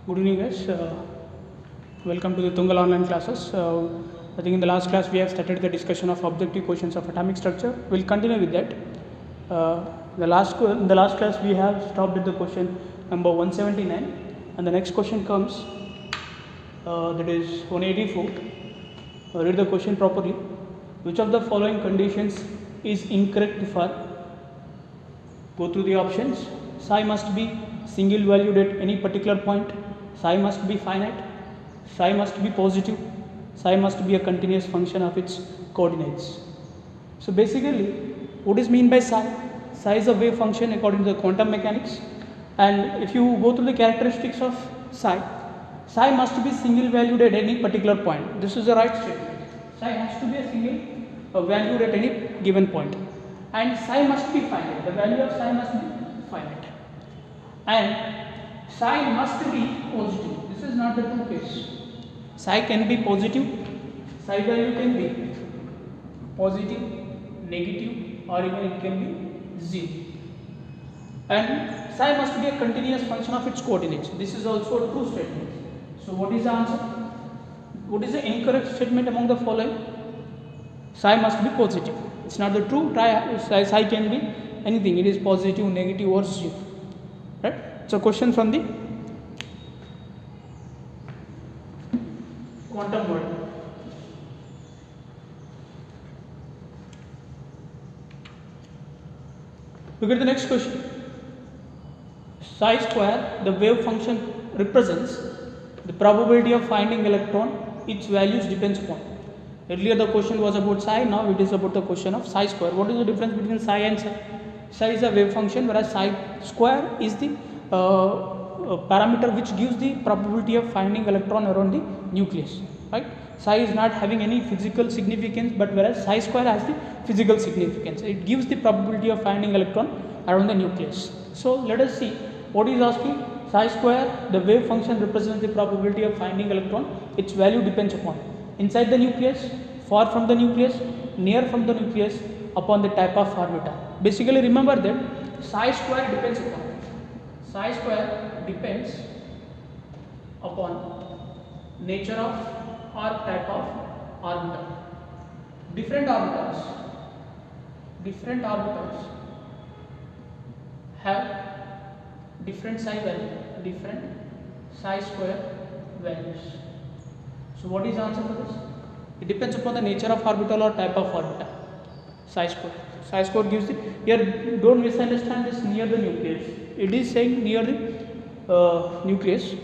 Good evening, guys. Welcome to the Tungal online classes. I think in the last class we have started the discussion of objective questions of atomic structure. We'll continue with that. In the last class we have stopped at the question number 179, and the next question comes that is 184. Read the question properly. Which of the following conditions is incorrect for? Go through the options. Psi must be single valued at any particular point. Psi must be finite. Psi must be positive. Psi must be a continuous function of its coordinates. So basically, what is mean by psi? Psi is a wave function according to the quantum mechanics. And if you go through the characteristics of psi, psi must be single valued at any particular point. This is the right statement. Psi has to be a single valued at any given point. And psi must be finite. The value of psi must be finite. And psi must be positive. This is not the true case. Psi can be positive, psi value can be positive, negative, or even it can be 0. And psi must be a continuous function of its coordinates. This is also a true statement. So what is the answer? What is the incorrect statement among the following? Psi must be positive. It's not the true. Psi can be anything. It is positive, negative, or 0. Right? So question from the quantum world. Look at the next question. Psi square, the wave function, represents the probability of finding electron. Its values depends upon. Earlier the question was about psi, now it is about the question of psi square. What is the difference between psi and psi? Psi is a wave function, whereas psi square is the parameter which gives the probability of finding electron around the nucleus. Right? Psi is not having any physical significance, but whereas psi square has the physical significance. It gives the probability of finding electron around the nucleus. So let us see what is asking. Psi square, the wave function, represents the probability of finding electron. Its value depends upon inside the nucleus, far from the nucleus, near from the nucleus, upon the type of orbital. Basically remember that psi square depends upon nature of or type of orbital. Different orbitals have different psi value, different psi square values. So what is the answer for this? It depends upon the nature of orbital or type of orbital. Psi square. Psi square gives the, here don't misunderstand this near the nucleus. It is saying near the nucleus.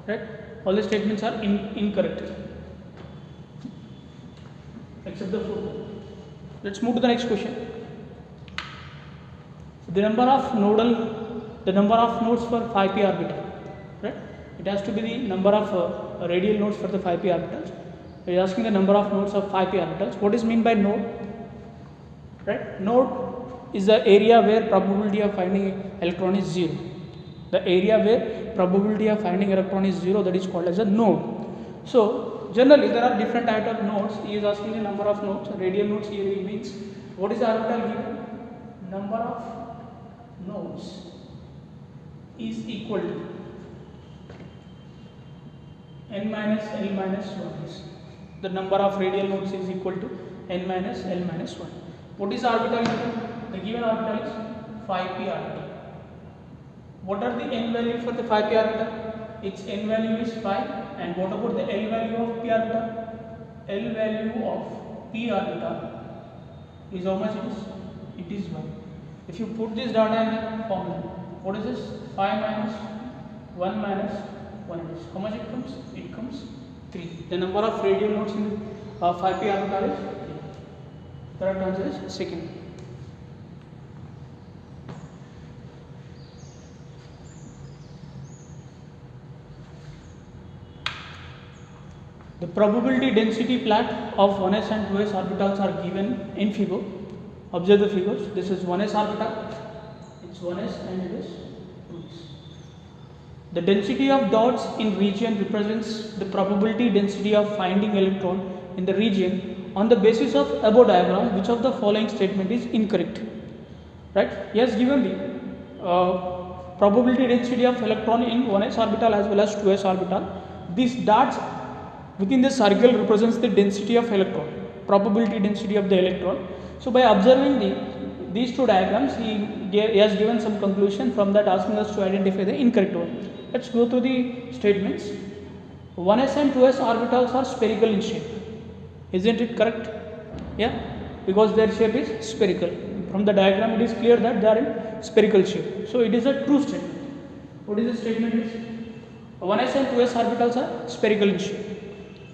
Right? All the statements are incorrect. Except the fourth. Let's move to the next question. The number of nodes for 5p orbital. Right? It has to be the number of radial nodes for the 5p orbitals. We are asking the number of nodes of 5p orbitals. What is mean by node? Right? Node is the area where probability of finding electron is 0. The area where probability of finding electron is 0, that is called as a node. So generally there are different types of nodes. He is asking the number of nodes. Radial nodes here it means what is the orbital given? Number of nodes is equal to n minus L minus 1. The number of radial nodes is equal to n minus L minus 1. What is the orbital given? The given orbital is 5p orbital. What are the n value for the 5p orbital? Its n value is 5. And what about the L value of p orbital? L value of p orbital is how much it is? It is 1. If you put this data in the formula, what is this? 5 minus 1 minus 1 is. How much it comes? It comes 3. The number of radial nodes in 5p orbital is 3. Correct answer is second. The probability density plot of 1s and 2s orbitals are given in figure. Observe the figures. This is 1s orbital. It's 1s and it is 2s. The density of dots in region represents the probability density of finding electron in the region. On the basis of above diagram, which of the following statement is incorrect? Right? He has given the probability density of electron in 1s orbital as well as 2s orbital. These dots within the circle represents the density of electron, probability density of the electron. So by observing these two diagrams, he has given some conclusion from that, asking us to identify the incorrect one. Let's go through the statements. 1s and 2s orbitals are spherical in shape. Isn't it correct? Yeah, because their shape is spherical. From the diagram it is clear that they are in spherical shape. So it is a true statement. What is the statement is? 1s and 2s orbitals are spherical in shape.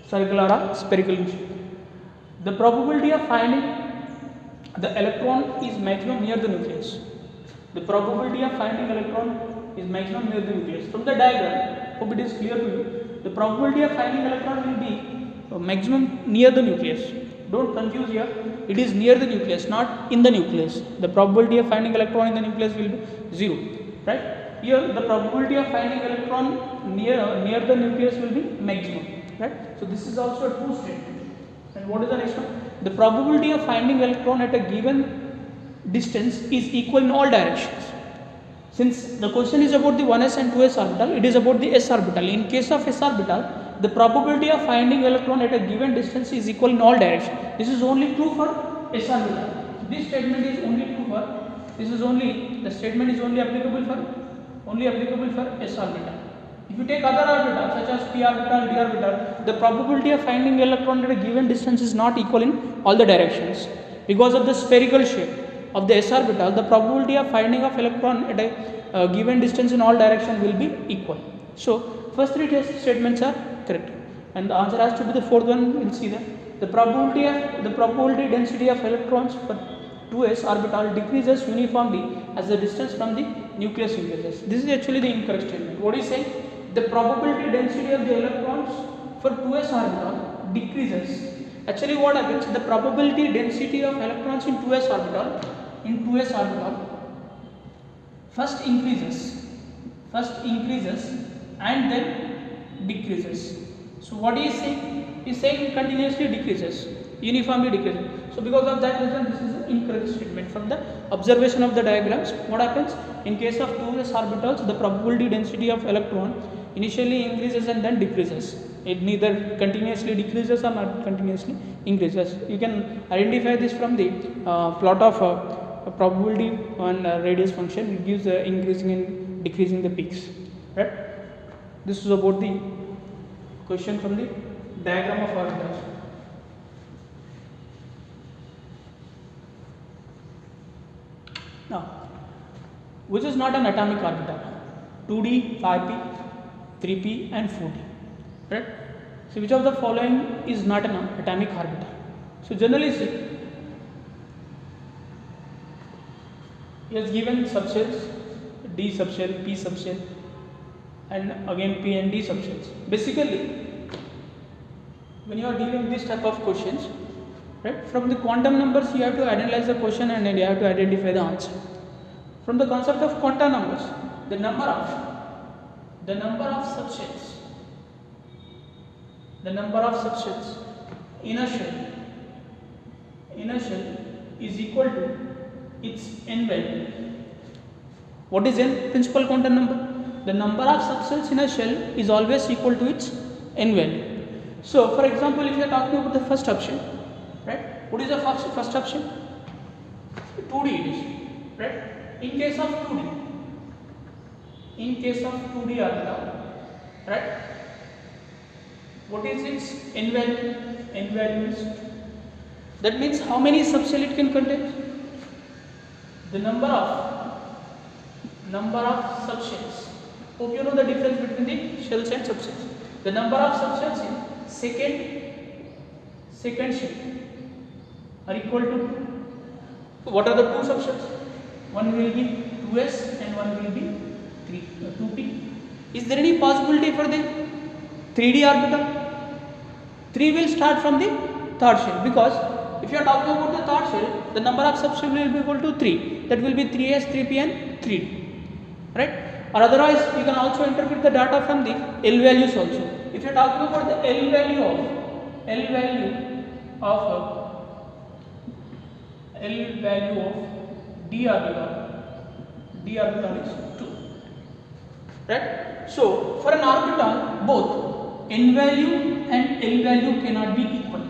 Circular or spherical in shape. The probability of finding the electron is maximum near the nucleus. The probability of finding electron is maximum near the nucleus. From the diagram, hope it is clear to you. The probability of finding electron will be maximum near the nucleus. Don't confuse here. It is near the nucleus, not in the nucleus. The probability of finding electron in the nucleus will be 0, right? Here, the probability of finding electron near the nucleus will be maximum, right? So this is also a true statement. And what is the next one? The probability of finding electron at a given distance is equal in all directions. Since the question is about the 1s and 2s orbital, it is about the s orbital. In case of s orbital, the probability of finding electron at a given distance is equal in all directions. This is only true for s orbital. This statement is only true for, the statement is only applicable for s orbital. If you take other orbitals such as p orbital, d orbital, the probability of finding electron at a given distance is not equal in all the directions. Because of the spherical shape of the s orbital, the probability of finding of electron at a given distance in all directions will be equal. So first three statements are correct, and the answer has to be the fourth one. We'll see that the probability density of electrons for 2s orbital decreases uniformly as the distance from the nucleus increases. This is actually the incorrect statement. What is saying? The probability density of the electrons for 2s orbital decreases. Actually, what happens? The probability density of electrons in 2s orbital first increases and then decreases. So what he is saying? He is saying continuously decreases, uniformly decreases. So because of that reason, this is an incorrect statement. From the observation of the diagrams, what happens? In case of 2s orbitals, the probability density of electron initially increases and then decreases. It neither continuously decreases or not continuously increases. You can identify this from the plot of probability on radius function. It gives increasing and decreasing the peaks, right? This is about the question from the diagram of orbitals. Now, which is not an atomic orbital? 2d, 5p, 3p and 4d, right? So which of the following is not an atomic orbital? So generally see, he has given subshells, d subshell, p subshell, and again p and d subshells. Basically, when you are dealing with this type of questions, right, from the quantum numbers you have to analyze the question and then you have to identify the answer. From the concept of quantum numbers, the number of subshells in a shell is equal to its n value. What is n? Principal quantum number. The number of subshells in a shell is always equal to its n value. So for example, if you are talking about the first option, right, what is the first option? 2d it is, right? In case of 2d orbital, right, what is its n value? N value is 2. That means how many subshell it can contain? The number of subshells. Hope you know the difference between the shells and subshells. The number of subshells in second shell are equal to 2. So what are the two subshells? One will be 2s and one will be 2p. Is there any possibility for the 3d orbital? 3 will start from the third shell, because if you are talking about the third shell, the number of subshells will be equal to 3. That will be 3s, 3p and 3d, right? Or otherwise, you can also interpret the data from the L values also. If you are talking about the L value of D orbital is 2. right? So for an orbital, both n value and L value cannot be equal,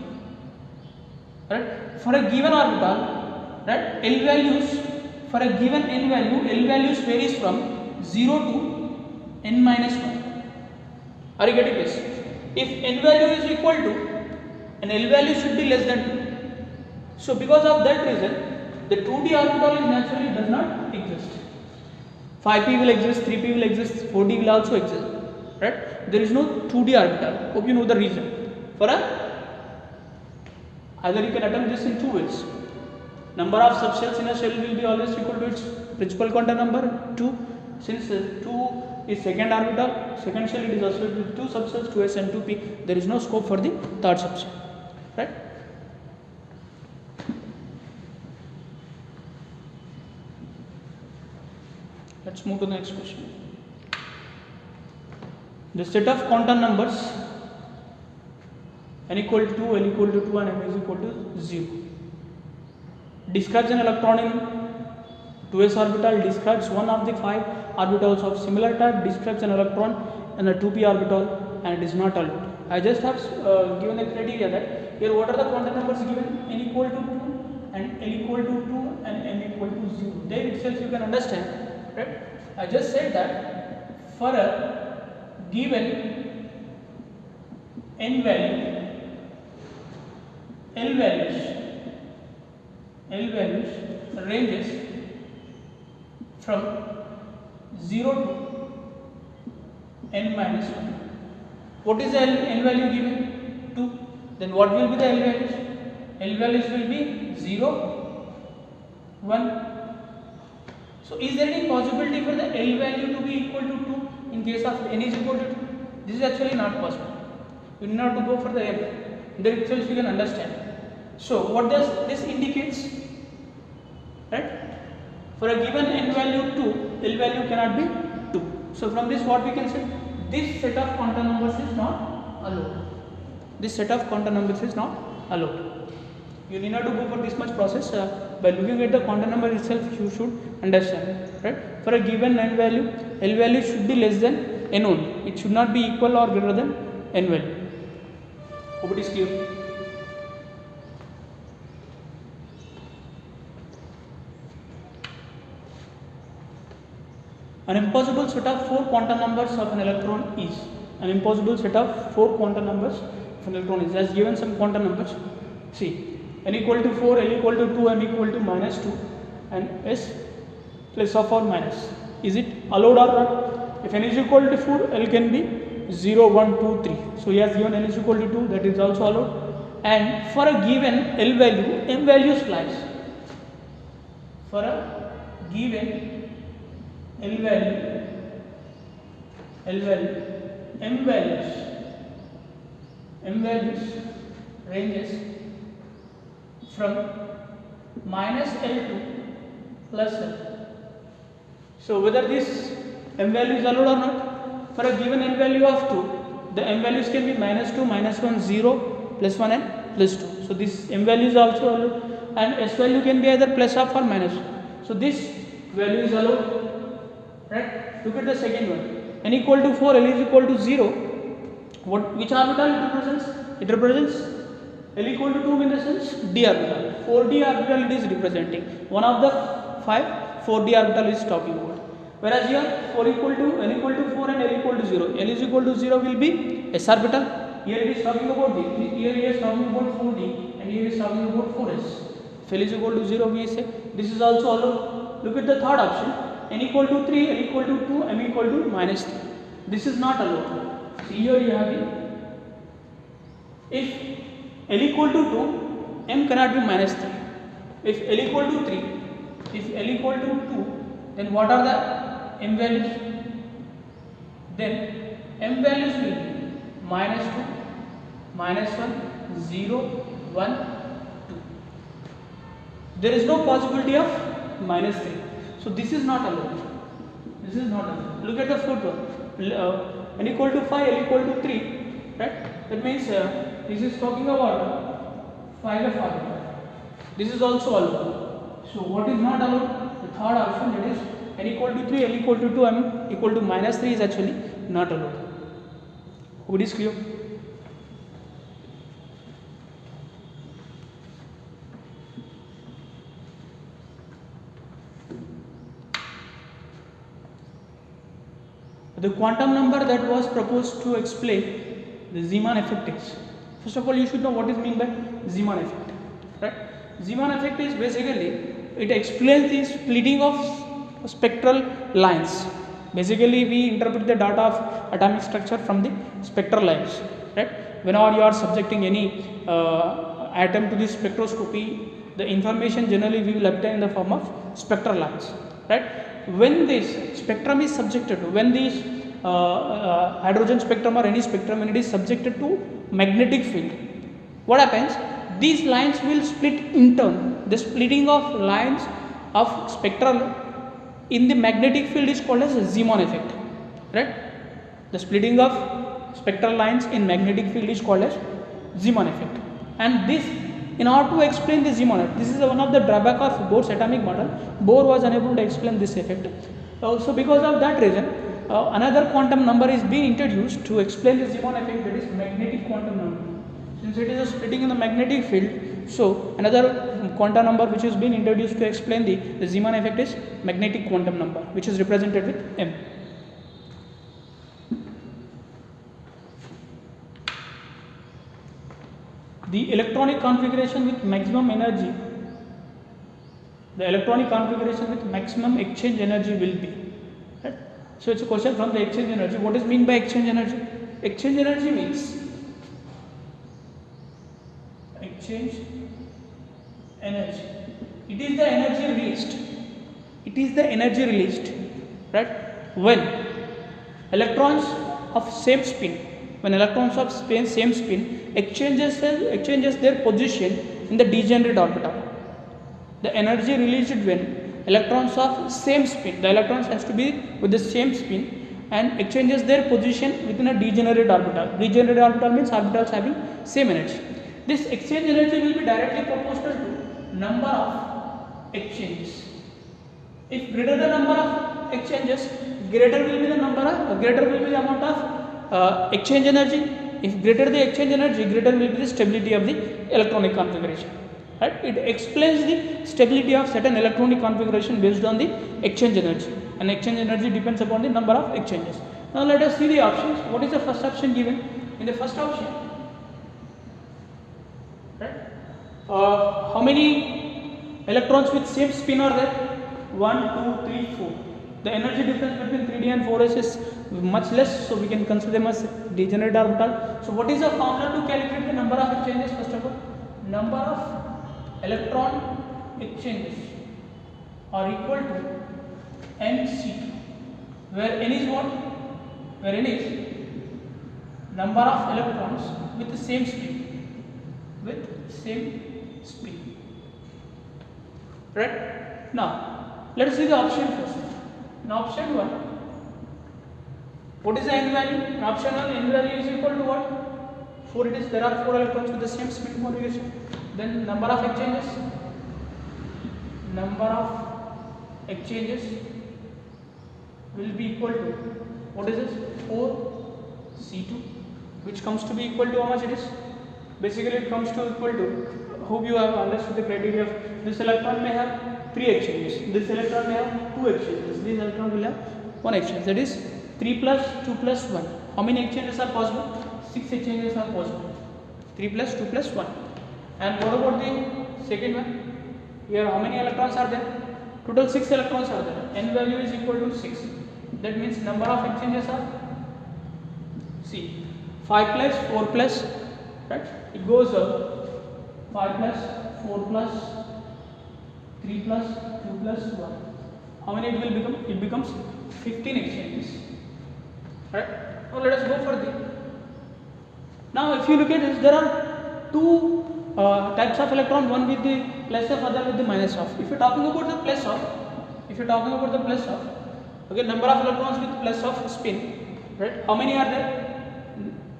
right? For a given orbital, right, L values, for a given n value, L values varies from 0 to n minus 1. Are you getting this? If n value is equal to, and L value should be less than 2. So because of that reason, the 2D orbital is naturally does not exist. 5p will exist, 3p will exist, 4d will also exist, right? There is no 2D orbital. Hope you know the reason. For a, either you can attempt this in two ways. Number of subshells in a shell will be always equal to its principal quantum number 2. Since 2 is second orbital, second shell, it is associated with 2 subshells, 2s and 2p. There is no scope for the third subshell, right? Let's move to the next question. The set of quantum numbers n equal to 2, n equal to 2 and m is equal to 0 describes an electron in 2s orbital, describes one of the 5 orbitals of similar type, describes an electron in a 2p orbital, and it is not allowed. I just have given the criteria that here what are the quantum numbers given, n equal to 2 and l equal to 2 and m equal to 0. There itself you can understand. Right? I just said that for a given n value, L values ranges from 0 to n minus 1. What is the n value given? 2. Then what will be the L values? L values will be 0, 1. So is there any possibility for the L value to be equal to 2 in case of n is equal to 2? This is actually not possible. You need not to go for the n. There itself you can understand. So what does this indicates? Right? For a given n value 2, L value cannot be 2. So from this what we can say? This set of quantum numbers is not allowed. This set of quantum numbers is not allowed. You need not to go for this much process. By looking at the quantum number itself, you should understand, right? For a given n value, L value should be less than n only. It should not be equal or greater than n value. Hope it is clear. An impossible set of 4 quantum numbers of an electron is. An impossible set of 4 quantum numbers of an electron is. As given some quantum numbers. See. N equal to 4, L equal to 2, M equal to minus 2 and S plus or minus. Is it allowed or not? If N is equal to 4, L can be 0, 1, 2, 3. So he has given N is equal to 2, that is also allowed. And for a given L value, M values lies. For a given L value, M values ranges from minus L to plus L. So whether this M value is allowed or not, for a given N value of 2, the M values can be minus 2, minus 1, 0, plus 1 and plus 2. So this M value is also allowed, and S value can be either plus half or minus 1. So this value is allowed, right? Look at the second one. N equal to 4, L is equal to 0. Which orbital it represents? It represents L equal to 2 in the sense d orbital. 4d orbital it is representing. One of the 5 4d orbital is talking about. Whereas here 4 equal to N equal to 4 and L equal to 0. L is equal to 0 will be S orbital. Here it is talking about d. Here it is talking about 4d and here it is talking about 4s. If L is equal to 0, we say this is also allowed. Look at the third option. N equal to 3, L equal to 2, M equal to minus 3. This is not allowed. See here you have it. If L equal to 2, M cannot be minus 3. If L equal to 3, if L equal to 2, then what are the M values? Then M values will be minus 2, minus 1, 0, 1, 2. There is no possibility of minus 3. So this is not allowed. This is not allowed. Look at the fourth one. N equal to 5, L equal to 3. Right? That means this is talking about 5f orbital. This is also allowed. So what is not allowed? The third option, that is n equal to 3, l equal to 2, m equal to minus 3 is actually not allowed. Hope it is clear. The quantum number that was proposed to explain the Zeeman effect is, first of all you should know what is meant by Zeeman effect, right? Zeeman effect is basically, it explains the splitting of spectral lines. Basically we interpret the data of atomic structure from the spectral lines, right? Whenever you are subjecting any atom to the spectroscopy, the information generally we will obtain in the form of spectral lines, right? When this spectrum is subjected to, when this hydrogen spectrum or any spectrum, when it is subjected to magnetic field, what happens? These lines will split in turn. The splitting of lines of spectral in the magnetic field is called as a Zeeman effect, right? The splitting of spectral lines in magnetic field is called as Zeeman effect. And this, in order to explain the Zeeman effect, this is one of the drawback of Bohr's atomic model. Bohr was unable to explain this effect. So because of that reason, another quantum number is being introduced to explain the Zeeman effect, that is magnetic quantum number. Since it is a splitting in the magnetic field, so another quantum number which is being introduced to explain the Zeeman effect is magnetic quantum number, which is represented with m. The electronic configuration with maximum energy, the electronic configuration with maximum exchange energy will be, right? So it's a question from the exchange energy. What is meant by exchange energy? Exchange energy means exchange energy. It is the energy released. It is the energy released, right? When electrons of same spin, when electrons of same spin exchanges their position in the degenerate orbital. The energy released when electrons of same spin, the electrons has to be with the same spin and exchanges their position within a degenerate orbital. Degenerate orbital means orbitals having same energy. This exchange energy will be directly proportional to number of exchanges. If greater the number of exchanges, greater will be the amount of exchange energy. If greater the exchange energy, greater will be the stability of the electronic configuration. Right? It explains the stability of certain electronic configuration based on the exchange energy, and exchange energy depends upon the number of exchanges. Now let us see the options. What is the first option given? In the first option, right? How many electrons with same spin are there? 1, 2, 3, 4. The energy difference between 3d and 4s is much less, so we can consider them as degenerate orbital. So what is the formula to calculate the number of exchanges? First of all, number of electron exchanges are equal to nc2, where n is what? Where n is number of electrons with the same spin, right? Now let us see the option first. In option 1, what is the n value? In option 1, n value is equal to what? 4 it is. There are 4 electrons with the same spin configuration. Then number of exchanges will be equal to, what is this? 4c2, which comes to be equal to how much it is? Basically it comes to equal to, hope you have understood the criteria of this electron may have 3 exchanges, this electron may have 2 exchanges, this electron will have 1 exchange, that is 3 plus 2 plus 1. How many exchanges are possible? 6 exchanges are possible. 3 plus 2 plus 1. And what about the second one? Here how many electrons are there? Total 6 electrons are there. N value is equal to 6. That means number of exchanges are, see, 5 plus 4 plus, right? It goes up 5 plus 4 plus 3 plus 2 plus 1. How many it will become? It becomes 15 exchanges. Right? Now let us go for the. Now if you look at this, there are 2 types of electron, one with the plus of, other with the minus of. If you are talking about the plus of, okay, number of electrons with plus of spin, right? How many are there?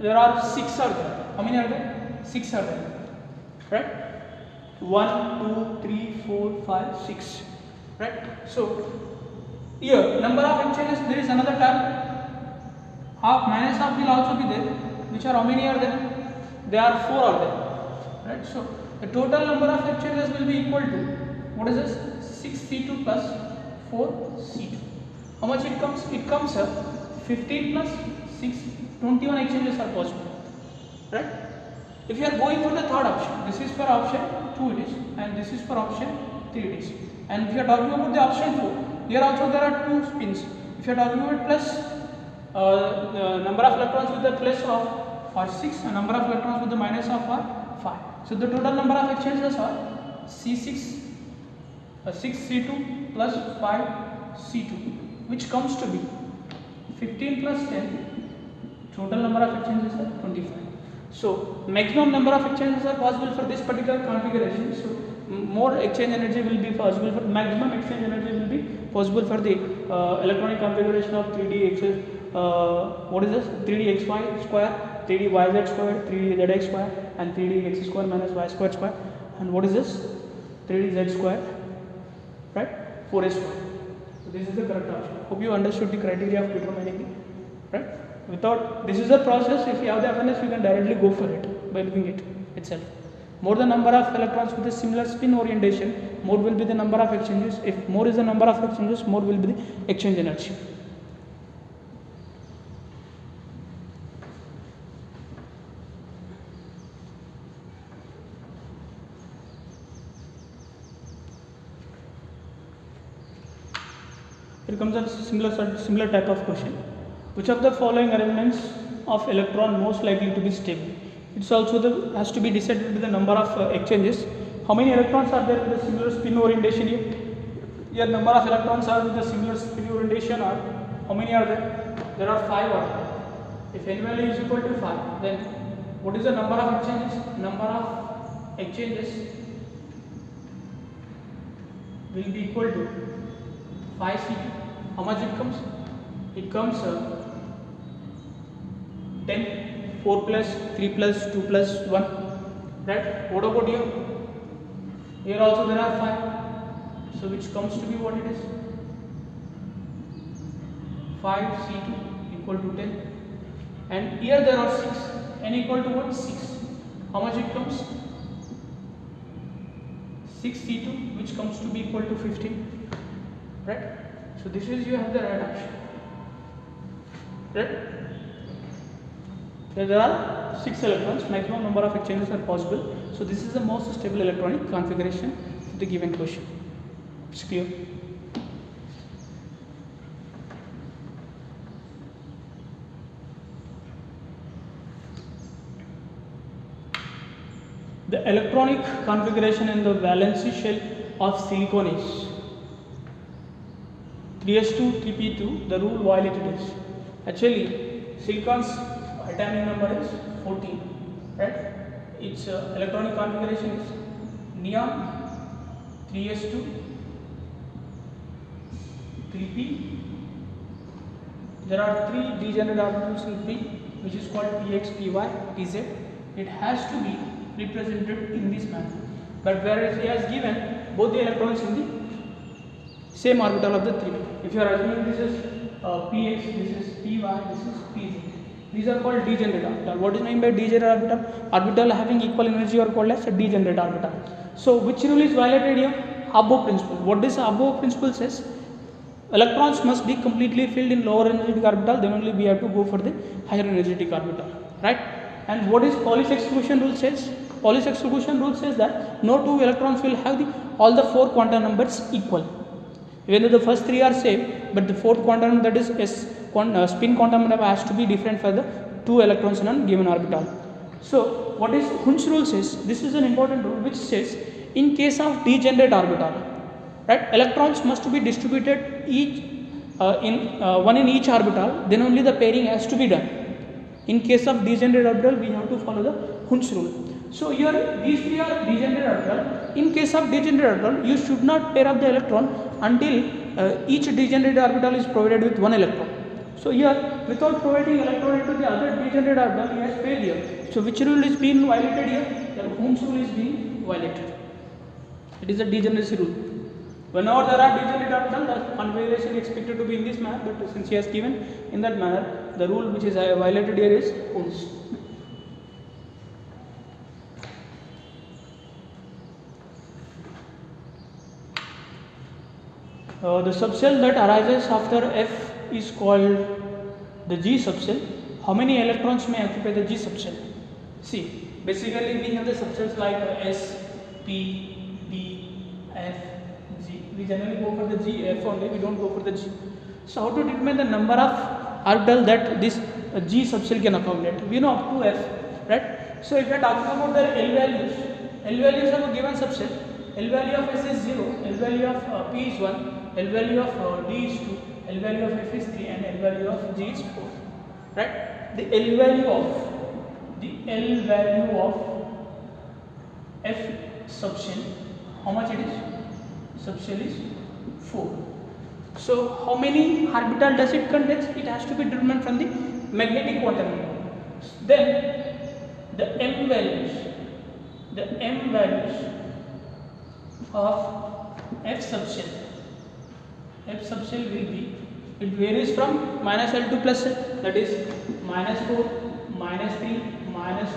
There are 6 are there. How many are there? 6 are there, right? 1, 2, 3, 4, 5, 6, right? So Here, number of exchanges, there is another term. Half minus half will also be there. Which are how many are there? They are 4 are there. Right? So the total number of exchanges will be equal to, what is this? 6C2 plus 4C2. How much it comes? It comes up 15 plus 6, 21 exchanges are possible. Right? If you are going for the third option, this is for option 2 it is, and this is for option 3 it is. And if you are talking about the option 4, here also there are 2 spins. If you are talking about plus number of electrons with the plus of are 6 and number of electrons with the minus of are 5. So the total number of exchanges are C6, 6C2 plus 5C2, which comes to be 15 plus 10. Total number of exchanges are 25. So maximum number of exchanges are possible for this particular configuration. So more exchange energy will be possible for maximum exchange energy will be possible for the electronic configuration of 3D what is this? 3D xy square, 3D yz square, 3D zx square, and 3D x square minus y square square. And what is this? 3D z square, right? 4a square. So this is the correct option. Hope you understood the criteria of determining it, right? Without, this is the process. If you have the awareness, you can directly go for it by looking at it itself. More the number of electrons with a similar spin orientation, more will be the number of exchanges. If more is the number of exchanges, more will be the exchange energy. Here comes a similar type of question. Which of the following arrangements of electron most likely to be stable? It's also has to be decided with the number of exchanges. How many electrons are there with a similar spin orientation here? Here number of electrons are with a similar spin orientation are, how many are there? There are 5 are there. If n value is equal to 5, then what is the number of exchanges? Number of exchanges will be equal to 5C2. How much it comes? It comes 10, 4 plus, 3 plus, 2 plus 1. Right? What about here? Here also there are 5. So which comes to be what it is? 5C2 equal to 10. And here there are 6. N equal to what? 6. How much it comes? 6C2, which comes to be equal to 15. Right? So this is, you have the right option. Right? There are 6 electrons, maximum number of exchanges are possible. So this is the most stable electronic configuration of the given question. It's clear. The electronic configuration in the valency shell of silicon is 3s2, 3p2, the rule violated is. Actually, silicon's atomic number is 14, right? Its electronic configuration is neon 3s2, 3p. There are 3 degenerate orbitals in p, which is called px, py, pz. It has to be represented in this manner. But whereas he has given both the electrons in the same orbital of the 3. If you are assuming this is px, this is py, this is pz. These are called degenerate orbital. What is meant by degenerate orbital? Orbital having equal energy are called as a degenerate orbital. So which rule is violated here? Above principle. What this above principle says? Electrons must be completely filled in lower energetic orbital, then only we have to go for the higher energetic orbital, right? And what is Pauli's exclusion rule says? Pauli's exclusion rule says that no 2 electrons will have all the 4 quantum numbers equal. Even though the first 3 are same, but the 4th quantum, that is spin quantum number, has to be different for the 2 electrons in a given orbital. So what is Hund's rule says? This is an important rule which says in case of degenerate orbital, right, electrons must be distributed each one in each orbital, then only the pairing has to be done. In case of degenerate orbital, we have to follow the Hund's rule. So here these 3 are degenerate orbital. In case of degenerate orbital, you should not pair up the electron until each degenerate orbital is provided with 1 electron. So here, without providing electron into the other degenerate orbital, he has failed here. So which rule is being violated here? The Hund's rule is being violated. It is a degeneracy rule. Whenever there are digit orbital, the configuration is expected to be in this manner, but since he has given in that manner, the rule which is violated here is false. The subcell that arises after F is called the G subcell. How many electrons may occupy the G subcell? See, basically we have the subcells like S, P, D, F, G. We generally go for the G, F only, we don't go for the G. So how to determine the number of orbital that this G subcell can accommodate? We know up to F, right? So if we are talking about the L values of a given subcell, L value of S is 0, L value of P is 1, L value of D is 2, L value of F is 3, and L value of G is 4. Right? The L value of F subshell, how much it is? Subshell is 4. So how many orbital does it contain? It has to be determined from the magnetic quantum number. Then the M values of F subshell will be, it varies from minus L to plus L, that is minus 4, minus 3, minus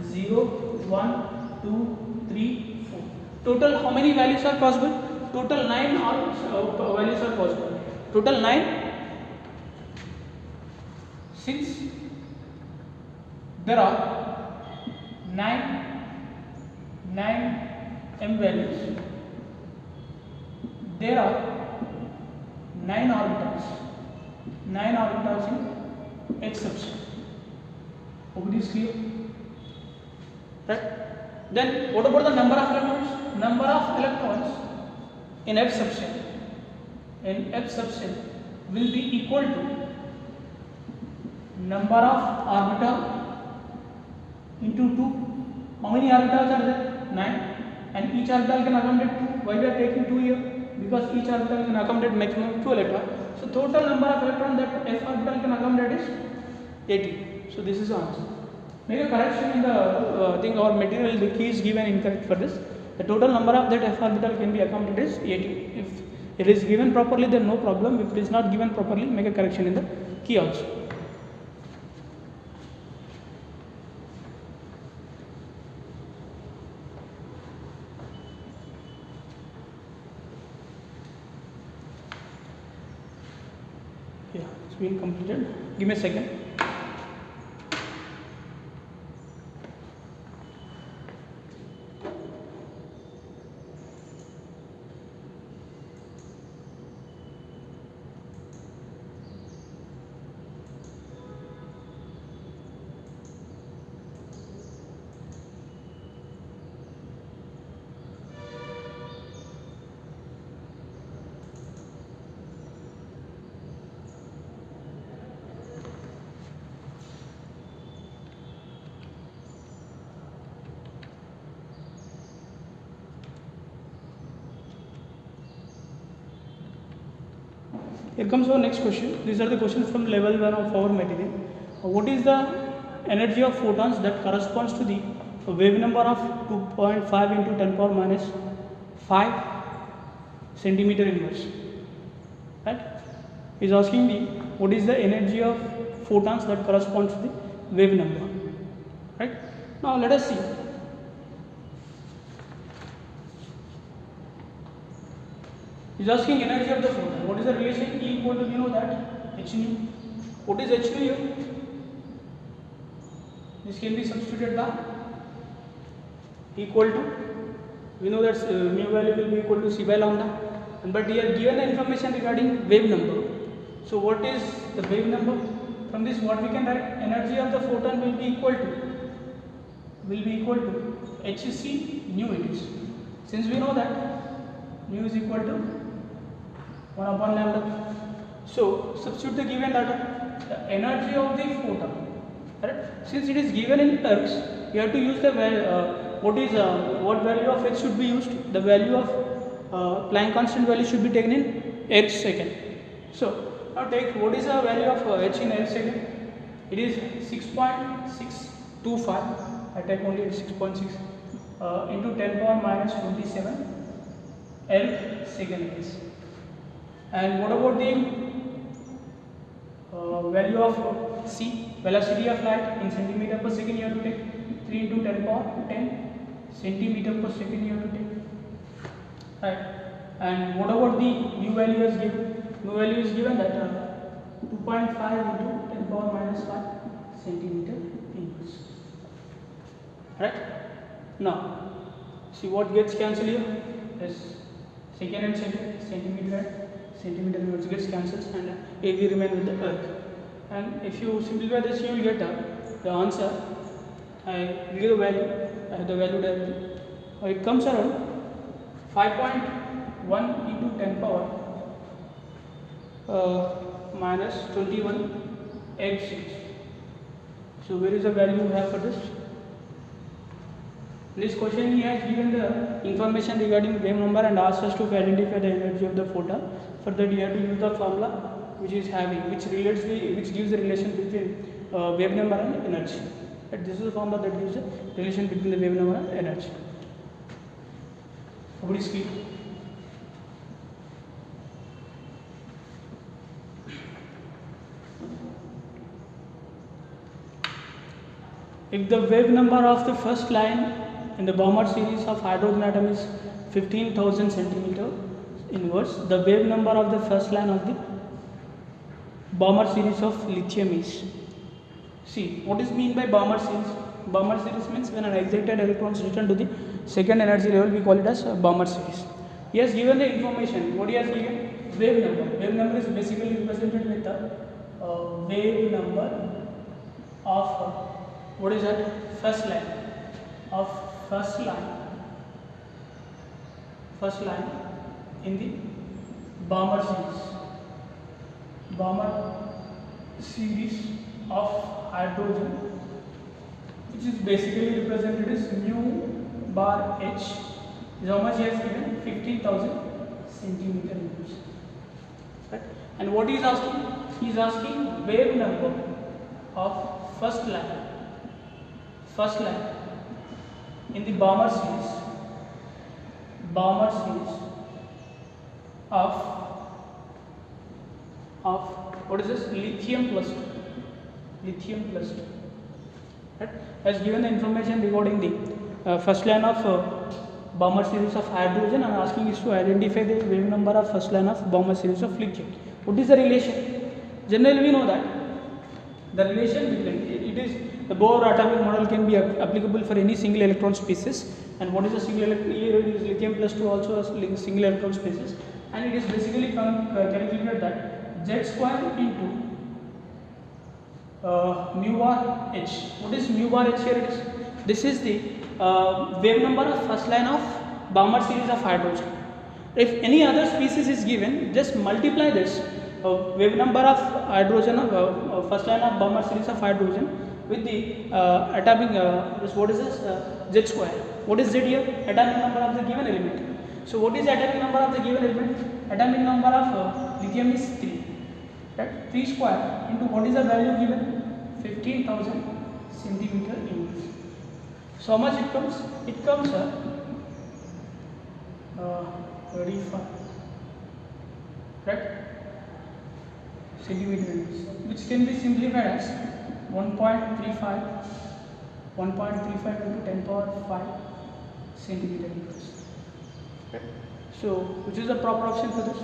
2, 0, 1, 2, 3, 4. Total how many values are possible? Total 9 values are possible. Total 9. Since there are 9 M values, there are 9 orbitals in X subshell. Hope it is clear. Right? Then what about the number of electrons? Number of electrons in F subshell will be equal to number of orbital into 2. How many orbitals are there? 9. And each orbital can accommodate 2. Why we are taking 2 here? Because each orbital can accommodate maximum 2 electrons. So total number of electrons that F orbital can accommodate is 80. So this is the answer. Make a correction in the thing or material, the key is given incorrect for this. The total number of that F orbital can be accommodated is 80. If it is given properly, then no problem. If it is not given properly, make a correction in the key also. Yeah, it's been completed. Give me a second. Here comes our next question. These are the questions from level 1 of our material. What is the energy of photons that corresponds to the wave number of 2.5 into 10 power minus 5 centimeter inverse? Right? He is asking me what is the energy of photons that corresponds to the wave number. Right? Now let us see. He is asking energy of the photon. What is the relation? E equal to, we know that, h nu. What is h nu here? This can be substituted by equal to, we know that mu value will be equal to c by lambda. But here given the information regarding wave number. So what is the wave number? From this what we can write? Energy of the photon will be equal to hc nu it is. Since we know that mu is equal to 1 upon lambda. So substitute the given data. The energy of the photon. Right? Since it is given in Hertz, you have to use the what value of h should be used. The value of Planck constant value should be taken in Hertz second. So now take what is the value of h in Hertz second? It is 6.625. I take only 6.6 into 10 power minus 27 L secant is. And what about the value of c, velocity of light in centimeter per second? You have to take 3 into 10 power 10 centimeter per second. You have to take, right? And what about the mu value is given? Mu value is given that 2.5 into 10 power minus 5 centimeter inverse. Right? Now, see what gets cancelled here is second and centimeter inverse gets cancelled, and A will remain with the earth. And if you simplify this, you will get the answer. I give the value, the value directly. It comes around 5.1 into 10 power minus 21 x6. So where is the value you have for this? This question he has given the information regarding wave number and asked us to identify the energy of the photon. For that you have to use the formula which is having, which gives the relation between wave number and energy. Right? This is the formula that gives the relation between the wave number and energy. What is key? If the wave number of the first line in the Balmer series of hydrogen atom is 15,000 centimeter inverse, the wave number of the first line of the Balmer series of lithium is. See, what is mean by Balmer series? Balmer series means when an excited electrons return to the second energy level, we call it as Balmer series. He has given the information. What he has given? Wave number. Wave number is basically represented with the wave number of what is that? First line in the Balmer series of hydrogen, which is basically represented as mu bar h. Is how much he has given? 15,000 centimeter inverse. Right? And what he is asking? He is asking wave number of first line in the Balmer series of what is this? Lithium plus 2. Right? Has given the information regarding the first line of Balmer series of hydrogen, and asking is to identify the wave number of first line of Balmer series of lithium. What is the relation? Generally we know that the relation between it is the Bohr atomic model can be applicable for any single electron species. And what is a single electron? Here it is lithium plus 2 also a single electron species, and it is basically calculated that Z square into mu bar h. What is mu bar h here? It is, this is the wave number of first line of Balmer series of hydrogen. If any other species is given, just multiply this wave number of hydrogen first line of Balmer series of hydrogen with the atomic what is this Z square. What is Z here? Atomic number of the given element. So what is atomic number of the given element? Atomic number of lithium is 3. Right? 3 square into what is the value given? 15,000 centimeter inverse. So how much it comes? It comes 35. Right? Centimeter inverse, which can be simplified as 1.35 into 10 power 5 centimeter inverse. Okay. So which is the proper option for this?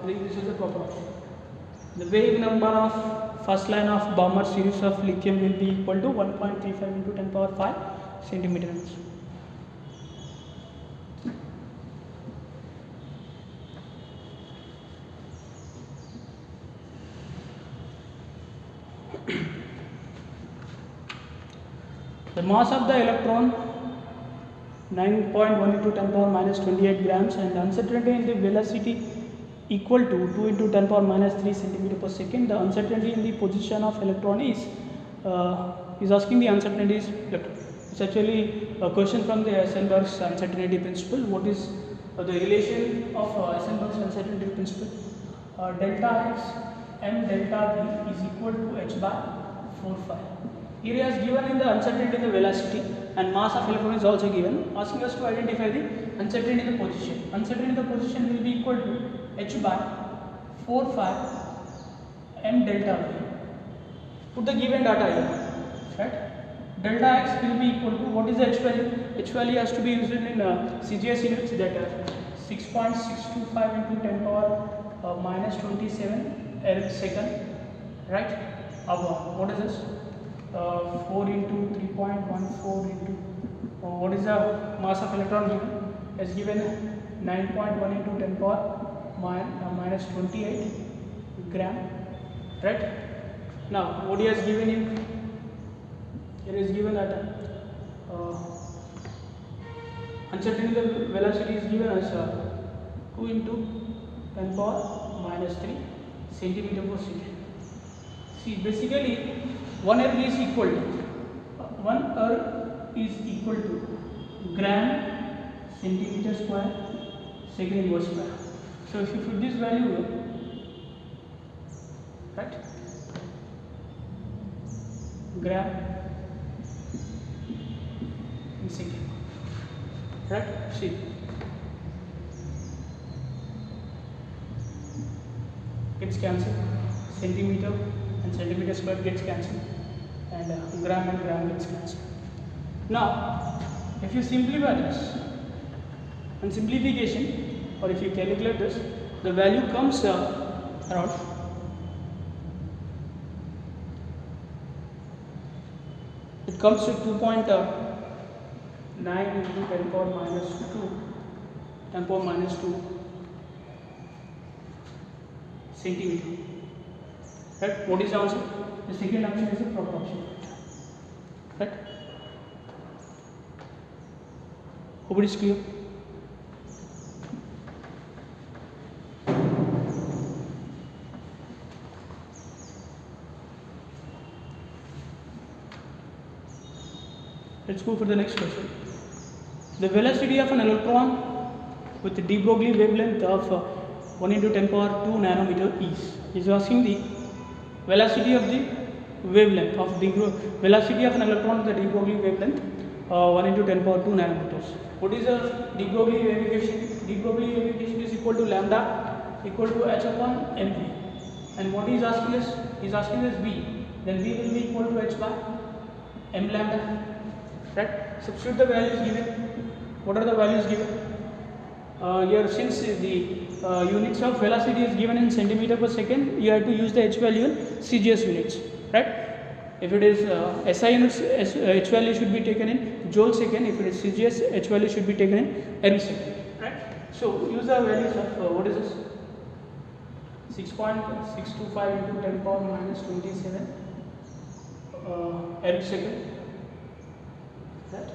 This is the proper option. The wave number of first line of Balmer series of lithium will be equal to 1.35 into 10 power 5 centimeter inverse. The mass of the electron 9.1 into 10 power minus 28 grams, and the uncertainty in the velocity equal to 2 into 10 power minus 3 centimeter per second. The uncertainty in the position of electron is asking the uncertainty is electron. It's actually a question from the Heisenberg's uncertainty principle. What is the relation of Heisenberg's uncertainty principle? Delta x m delta v is equal to h by 4 phi. Here is given in the uncertainty in the velocity, and mass of electron is also given, asking us to identify the uncertainty in the position. Uncertainty in the position will be equal to h by 4 phi m delta v. Put the given data here, right? Delta x will be equal to, what is the h value? H value has to be used in CGS units, that 6.625 into 10 power minus 27 erg second, right? What is this? 4 into 3.14 into what is the mass of electron given? Is given 9.1 into 10 power minus 28 gram, right? Now what he has given in here is given at uncertainty the velocity is given as 2 into 10 power minus 3 centimeter per second. See, basically 1 erg is equal to 1 erg is equal to gram centimeter square second inverse square. So if you put this value here, right, gram in second, right? See, gets cancelled, centimeter and centimeter square gets cancelled, and gram gets cancelled. Now if you simplify this, on simplification, or if you calculate this, the value comes around it comes to 2.9 into 10 power minus 2 10 power minus 2 centimeter, right? What is the answer? The second option is the proper option, right? Hope it is clear. Let's go for the next question. The velocity of an electron with de Broglie wavelength of 1 into 10 power 2 nanometer is asking the velocity of the wavelength of the velocity of an electron with the de Broglie wavelength 1 into 10 power 2 nanometers. What is the de Broglie wave equation? De Broglie wave equation is equal to lambda equal to h upon mv, and what he is asking us? He is asking us v. Then v will be equal to h by m lambda, right? Substitute the values given. What are the values given? Here, since the units of velocity is given in centimeter per second, you have to use the h value in CGS units, right? If it is SI units, h value should be taken in joule second. If it is CGS, h value should be taken in erg second, right? So use the values of what is this? 6.625 into 10 power minus 27 erg second, right?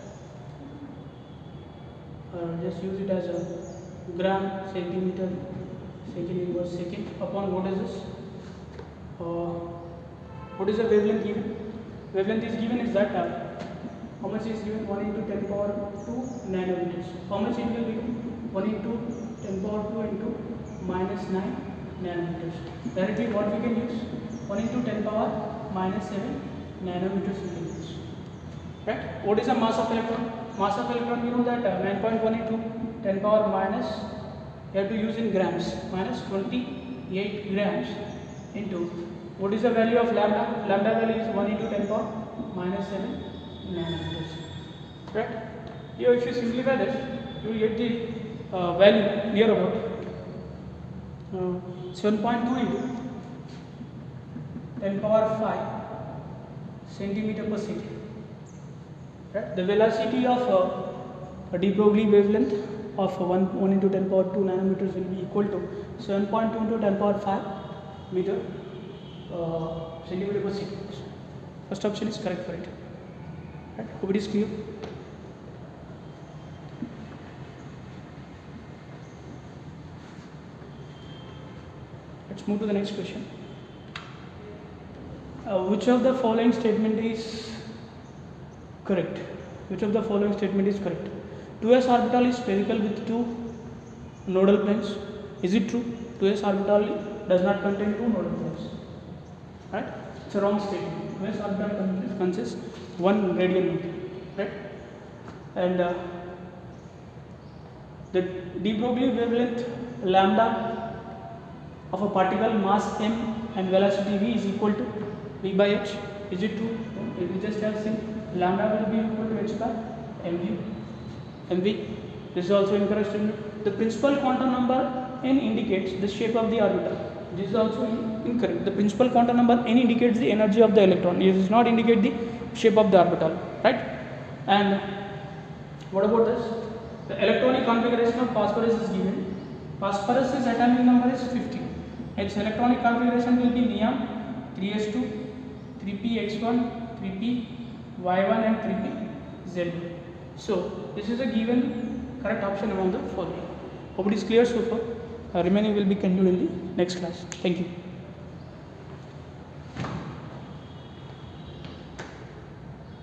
Just use it as a gram centimeter second inverse second upon what is this? What is the wavelength given? Wavelength is given is that how much is given? 1 into 10 power 2 nanometers. How much it will be? 1 into 10 power 2 into minus 9 nanometers. Directly what we can use? 1 into 10 power minus 7 nanometers we can use. Right? What is the mass of electron? Mass of electron, you know that 9.1 into 10 power minus, you have to use in grams, minus 28 grams into, what is the value of lambda? Lambda value is 1 into 10 power minus 7 nanometers. Right? Here if you simplify this, you will get the value near about 7.2 into 10 power 5 centimeter per second. Right? The velocity of a de Broglie wavelength of 1 into 10 power 2 nanometers will be equal to 7.2 into 10 power 5 meter centimeter per second. First option is correct for it. Right? Hope it is clear. Let's move to the next question. Which of the following statement is correct? Which of the following statement is correct? 2s orbital is spherical with 2 nodal planes. Is it true? 2s orbital does not contain 2 nodal planes. Right? It's a wrong statement. 2s orbital consists 1 radial node. Right? And The de Broglie wavelength lambda of a particle mass m and velocity v is equal to v by h. Is it true? We just have seen lambda will be equal to h by mv. This is also incorrect. The principal quantum number n indicates the shape of the orbital. This is also incorrect. The principal quantum number n indicates the energy of the electron. It does not indicate the shape of the orbital, right? And what about this? The electronic configuration of phosphorus is given. Phosphorus's atomic number is 50. Its electronic configuration will be neon 3s2, 3px1, 3py1 and 3pz1. So this is a given correct option among the following. Hope it is clear so far. Remaining will be continued in the next class. Thank you.